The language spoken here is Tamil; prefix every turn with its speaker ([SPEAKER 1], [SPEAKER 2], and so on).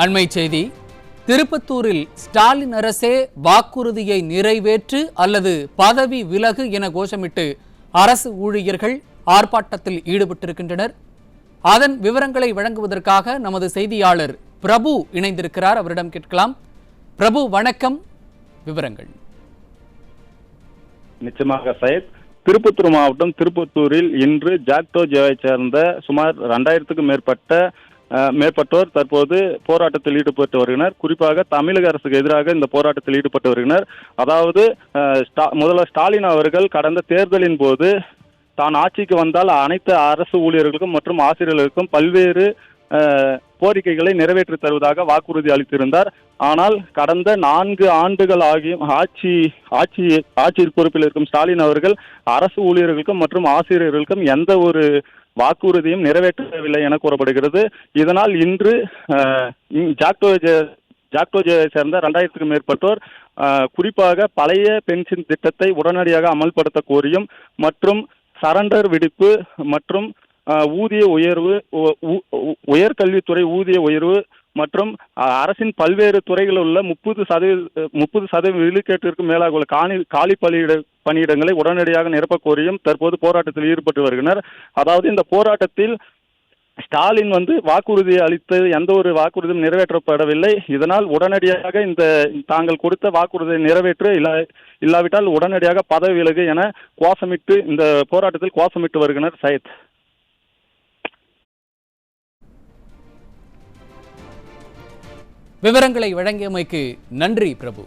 [SPEAKER 1] அண்மை செய்தி. திருப்பத்தூரில் ஸ்டாலின் அரசே வாக்குறுதியை நிறைவேற்று அல்லது பதவி விலகு என கோஷமிட்டு அரசு ஊழியர்கள் ஆர்ப்பாட்டத்தில் ஈடுபட்டிருக்கின்றனர். அதன் விவரங்களை வழங்குவதற்காக நமது செய்தியாளர் பிரபு இணைந்திருக்கிறார். அவரிடம் கேட்கலாம். பிரபு, வணக்கம். விவரங்கள்.
[SPEAKER 2] நிச்சயமாக சையத். திருப்பத்தூர் மாவட்டம் திருப்பத்தூரில் இன்று ஜாக்டோஜியோவை சேர்ந்த சுமார் 2000க்கும் மேற்பட்டோர் தற்போது போராட்டத்தில் ஈடுபட்டு வருகின்றனர். குறிப்பாக தமிழக அரசுக்கு எதிராக இந்த போராட்டத்தில் ஈடுபட்டு வருகின்றனர். அதாவது முதல்வர் ஸ்டாலின் அவர்கள் கடந்த தேர்தலின் போது தான் ஆட்சிக்கு வந்தால் அனைத்து அரசு ஊழியர்களுக்கும் மற்றும் ஆசிரியர்களுக்கும் பல்வேறு கோரிக்கைகளை நிறைவேற்றி தருவதாக வாக்குறுதி அளித்திருந்தார். ஆனால் கடந்த 4 ஆண்டுகள் ஆகியும் ஆட்சியில் பொறுப்பில் இருக்கும் ஸ்டாலின் அவர்கள் அரசு ஊழியர்களுக்கும் மற்றும் ஆசிரியர்களுக்கும் எந்த ஒரு வாக்குறுதியும் நிறைவேற்றவில்லை என கூறப்படுகிறது. இதனால் இன்று ஜாக்டோஜியோவை சேர்ந்த 2000க்கும் மேற்பட்டோர் குறிப்பாக பழைய பென்ஷன் திட்டத்தை உடனடியாக அமல்படுத்த கோரியும் மற்றும் சரண்டர் விடுப்பு மற்றும் ஊதிய உயர்வு, உயர்கல்வித்துறை ஊதிய உயர்வு மற்றும் அரசின் பல்வேறு துறைகளில் உள்ள 30% விழுக்காட்டிற்கு மேலாக உள்ள காலி பணியிடங்களை உடனடியாக நிரப்ப கோரியும் தற்போது போராட்டத்தில் ஈடுபட்டு வருகின்றனர். அதாவது இந்த போராட்டத்தில் ஸ்டாலின் வாக்குறுதியை அளித்த எந்த ஒரு வாக்குறுதியும் நிறைவேற்றப்படவில்லை. இதனால் உடனடியாக இந்த தாங்கள் கொடுத்த வாக்குறுதியை நிறைவேற்ற இல்லாவிட்டால் உடனடியாக பதவி விலகு என இந்த போராட்டத்தில் கோஷமிட்டு வருகின்றனர். சையத்.
[SPEAKER 1] விவரங்களை வழங்கியமைக்கு நன்றி பிரபு.